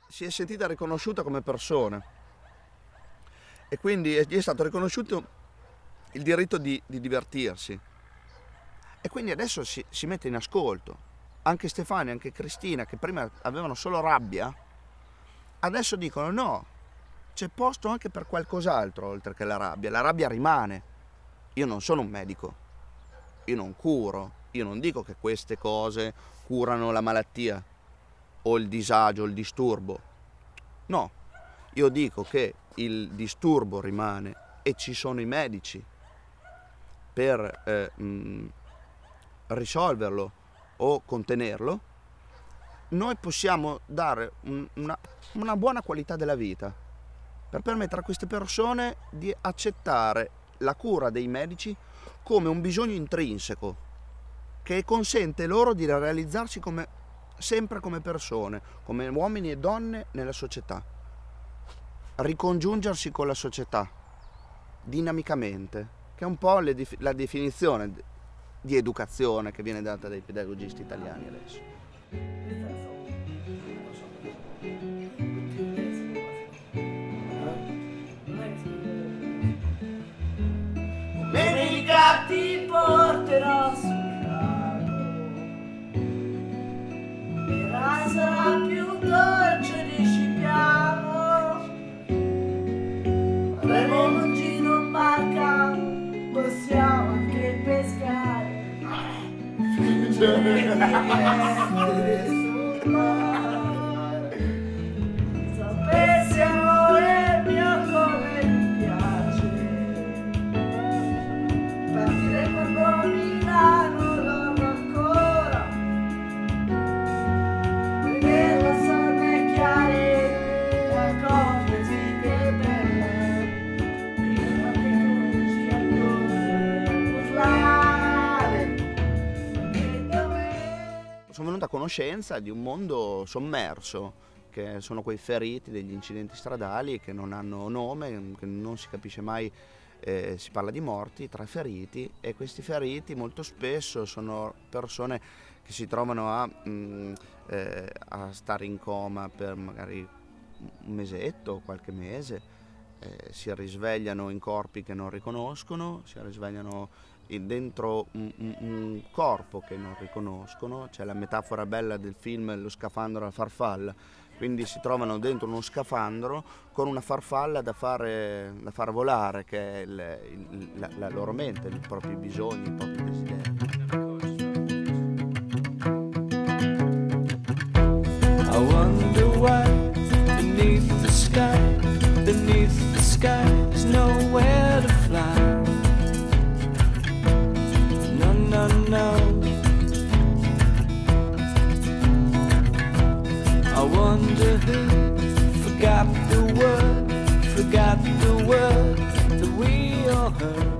si è sentita riconosciuta come persona e quindi gli è stato riconosciuto il diritto di divertirsi. E quindi adesso si mette in ascolto. Anche Stefania, anche Cristina, che prima avevano solo rabbia, adesso dicono no, c'è posto anche per qualcos'altro oltre che la rabbia. La rabbia rimane. Io non sono un medico, io non curo, io non dico che queste cose curano la malattia o il disagio, il disturbo. No, io dico che il disturbo rimane e ci sono i medici per risolverlo o contenerlo. Noi possiamo dare una buona qualità della vita per permettere a queste persone di accettare la cura dei medici come un bisogno intrinseco che consente loro di realizzarsi sempre come persone, come uomini e donne nella società, ricongiungersi con la società dinamicamente, che è un po' la definizione di educazione che viene data dai pedagogisti italiani adesso. Domenica ti porterò sul carro, e sarà più dolce di scipiamo. Faremo un giro in barca, possiamo anche pescare. Sapessi amore mio come mi piace partire quando Milano dormo ancora, vedere la sonnecchiare la cosa si che bella, prima che cominci a urlare. Sono venuto a conoscenza di un mondo sommerso, che sono quei feriti degli incidenti stradali che non hanno nome, che non si capisce mai, si parla di morti tra feriti, e questi feriti molto spesso sono persone che si trovano a stare in coma per magari un mesetto, qualche mese, si risvegliano in corpi che non riconoscono, si risvegliano dentro un corpo che non riconoscono. C'è la metafora bella del film Lo scafandro e la farfalla, quindi si trovano dentro uno scafandro con una farfalla da far volare, che è la loro mente, i propri bisogni, i propri desideri. I wonder why beneath the sky there's nowhere to fly. No, no, no. I wonder who forgot the word that we all heard.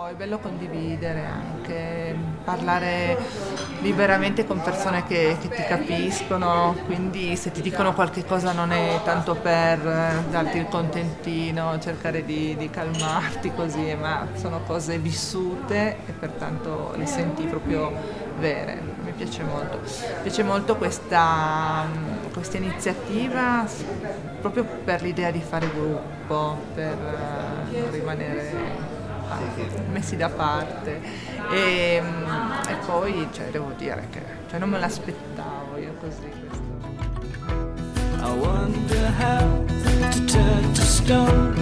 È bello condividere, anche parlare liberamente con persone che ti capiscono, quindi se ti dicono qualche cosa non è tanto per darti il contentino, cercare di calmarti così, ma sono cose vissute e pertanto le senti proprio vere. Mi piace molto questa iniziativa, proprio per l'idea di fare gruppo, per non rimanere messi da parte, e poi devo dire che non me l'aspettavo io così questo. I wonder how to turn to stone,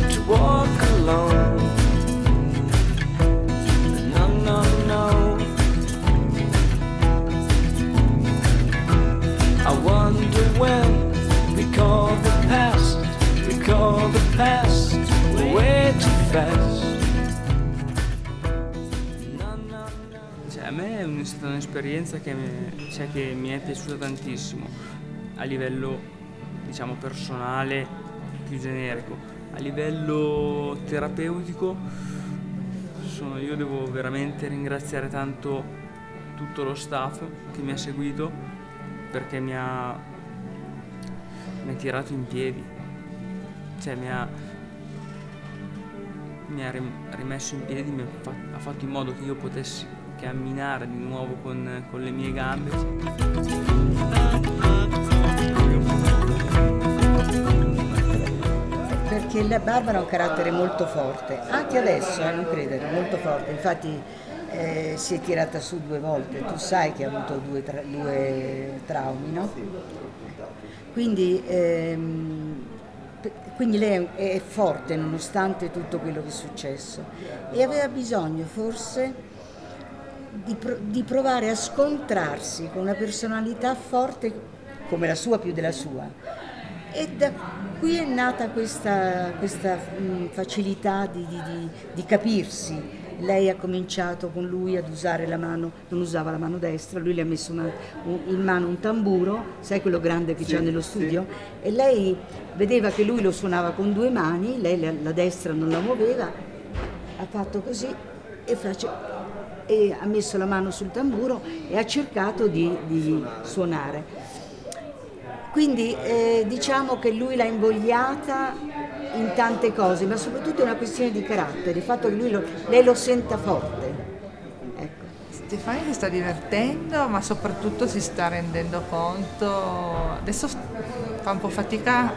to walk alone. No, no, no. I wonder when we call the past way too fast. A me è stata un'esperienza che mi è piaciuta tantissimo, a livello diciamo personale, più generico. A livello terapeutico io devo veramente ringraziare tanto tutto lo staff che mi ha seguito, perché mi ha tirato in piedi, mi ha rimesso in piedi, ha fatto in modo che io potessi camminare di nuovo con le mie gambe. Perché la Barbara ha un carattere molto forte, anche adesso, non credere, molto forte. Infatti si è tirata su 2 volte, tu sai che ha avuto due traumi, no? Quindi lei è forte nonostante tutto quello che è successo e aveva bisogno forse di provare a scontrarsi con una personalità forte come la sua più della sua. E da qui è nata questa facilità di capirsi. Lei ha cominciato con lui ad usare la mano, non usava la mano destra, lui le ha messo in mano un tamburo, sai quello grande che c'è nello studio? Sì. E lei vedeva che lui lo suonava con 2 mani, lei la destra non la muoveva, ha fatto così e ha messo la mano sul tamburo e ha cercato di suonare. Quindi diciamo che lui l'ha invogliata in tante cose, ma soprattutto è una questione di carattere, il fatto che lei lo senta forte. Ecco. Stefania si sta divertendo, ma soprattutto si sta rendendo conto, adesso fa un po' fatica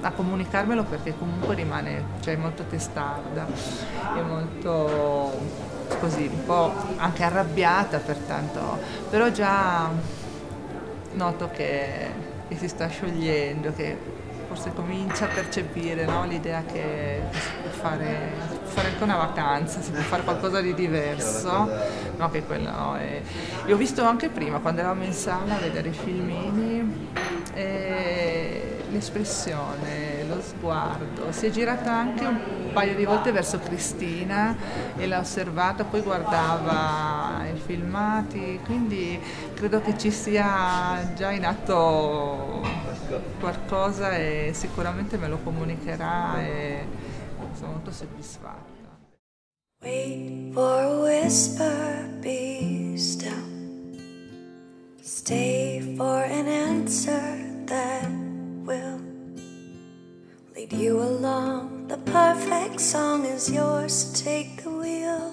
a comunicarmelo perché comunque rimane, cioè, molto testarda, è molto così, un po' anche arrabbiata pertanto, però già noto che si sta sciogliendo, che forse comincia a percepire, no, l'idea che si può fare anche una vacanza, si può fare qualcosa di diverso, no, che quello no. Io ho visto anche prima, quando eravamo in sala a vedere i filmini, l'espressione, lo sguardo, si è girata anche un paio di volte verso Cristina e l'ha osservata, poi guardava i filmati, quindi credo che ci sia già in atto qualcosa e sicuramente me lo comunicherà e sono molto soddisfatta. Wait for a whisper, be still. Stay for an answer that will lead you along. The perfect song is yours, so take the wheel.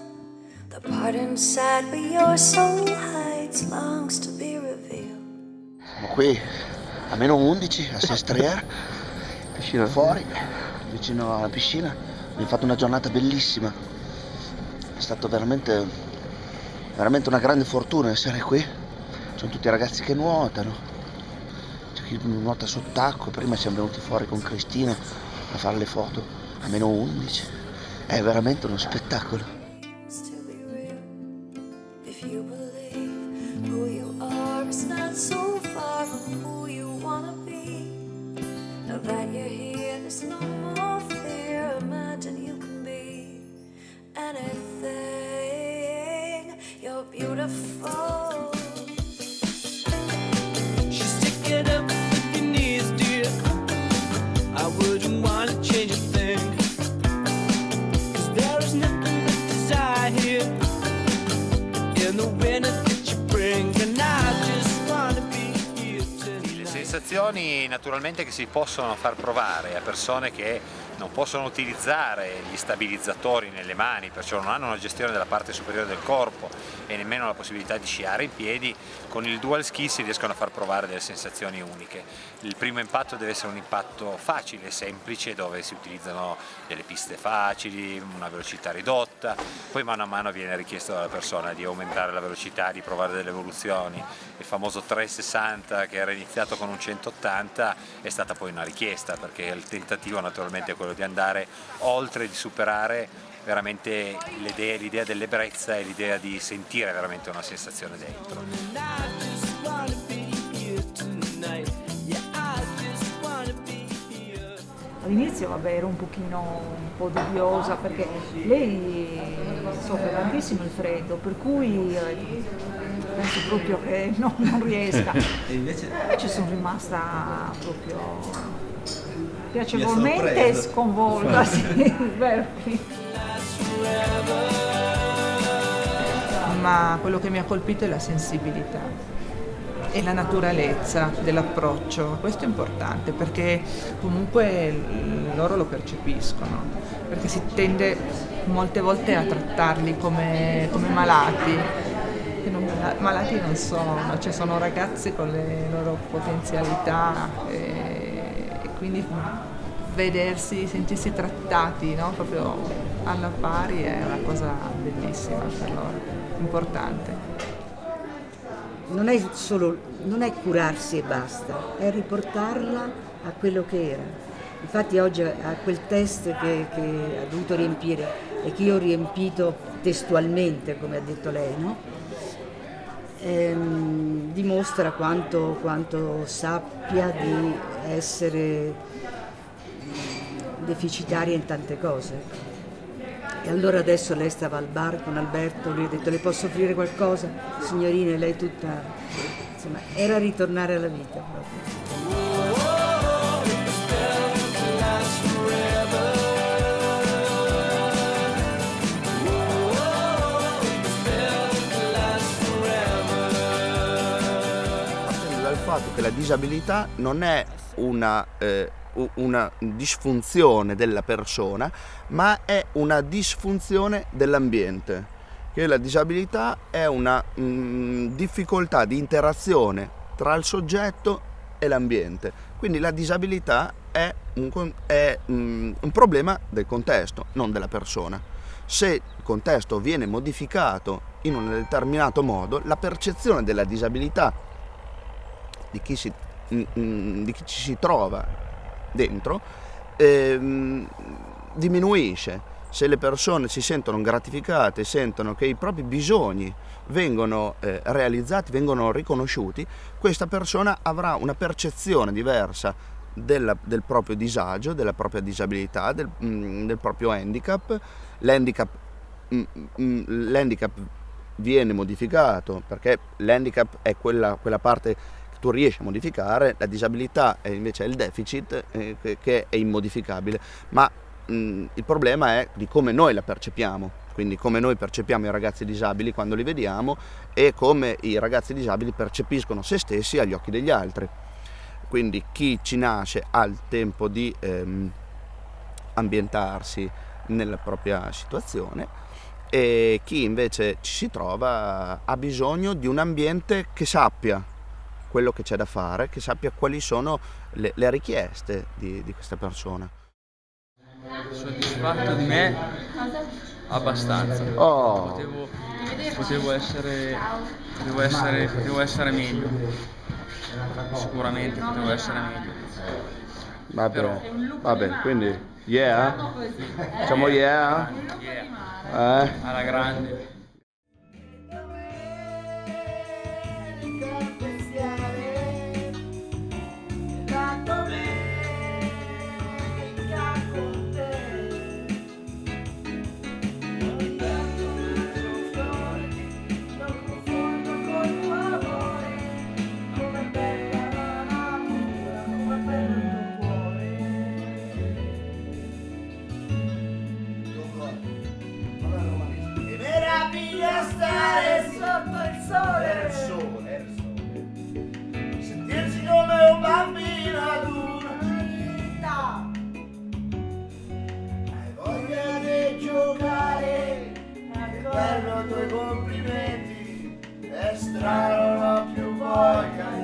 The part inside where your soul hides longs to be revealed. Siamo qui a -11 a Sestriere, piscina fuori, vicino alla piscina. Abbiamo fatto una giornata bellissima. È stato veramente una grande fortuna essere qui. Sono tutti ragazzi che nuotano, c'è chi nuota sott'acqua. Prima siamo venuti fuori con Cristina a fare le foto a -11. È veramente uno spettacolo. Sensazioni naturalmente che si possono far provare a persone che non possono utilizzare gli stabilizzatori nelle mani, perciò non hanno una gestione della parte superiore del corpo e nemmeno la possibilità di sciare in piedi. Con il dual ski si riescono a far provare delle sensazioni uniche. Il primo impatto deve essere un impatto facile, semplice, dove si utilizzano delle piste facili, una velocità ridotta, poi mano a mano viene richiesto dalla persona di aumentare la velocità, di provare delle evoluzioni. Il famoso 360 che era iniziato con un 180 è stata poi una richiesta, perché il tentativo naturalmente è quello di andare oltre, di superare veramente l'idea dell'ebbrezza e l'idea di sentire veramente una sensazione dentro. All'inizio vabbè, ero un po' dubbiosa perché lei soffre tantissimo il freddo, per cui penso proprio che non riesca. Invece sono rimasta proprio piacevolmente sconvolta, sì, vero. Ma quello che mi ha colpito è la sensibilità e la naturalezza dell'approccio. Questo è importante perché comunque loro lo percepiscono, perché si tende molte volte a trattarli come malati malati non sono, cioè sono ragazzi con le loro potenzialità e quindi vedersi, sentirsi trattati, no? Proprio alla pari è una cosa bellissima per loro, importante. Non è curarsi e basta, è riportarla a quello che era. Infatti oggi a quel test che ha dovuto riempire e che io ho riempito testualmente, come ha detto lei, no? Dimostra quanto sappia di essere deficitaria in tante cose. E allora adesso lei stava al bar con Alberto, lui ha detto: le posso offrire qualcosa? Signorina, lei tutta... Insomma, era ritornare alla vita proprio. Dal fatto che la disabilità non è una disfunzione della persona, ma è una disfunzione dell'ambiente, che la disabilità è una difficoltà di interazione tra il soggetto e l'ambiente. Quindi la disabilità è un problema del contesto, non della persona. Se il contesto viene modificato in un determinato modo, la percezione della disabilità di chi ci si trova dentro diminuisce. Se le persone si sentono gratificate, sentono che i propri bisogni vengono realizzati, vengono riconosciuti, questa persona avrà una percezione diversa del proprio disagio, della propria disabilità, del proprio handicap. L'handicap viene modificato perché l'handicap è quella parte che tu riesci a modificare, la disabilità invece è il deficit che è immodificabile, ma il problema è di come noi la percepiamo, quindi come noi percepiamo i ragazzi disabili quando li vediamo e come i ragazzi disabili percepiscono se stessi agli occhi degli altri. Quindi chi ci nasce ha il tempo di ambientarsi nella propria situazione e chi invece ci si trova ha bisogno di un ambiente che sappia quello che c'è da fare, che sappia quali sono le richieste di questa persona. Soddisfatto di me? Abbastanza. Oh. Potevo essere meglio. Sicuramente potevo essere meglio. Va bene, quindi yeah? Diciamo yeah? Alla grande. Stare sotto il sole, sentirsi come un bambino ad una vita, hai voglia di giocare, che bello i tuoi complimenti, è strano, non ho più voglia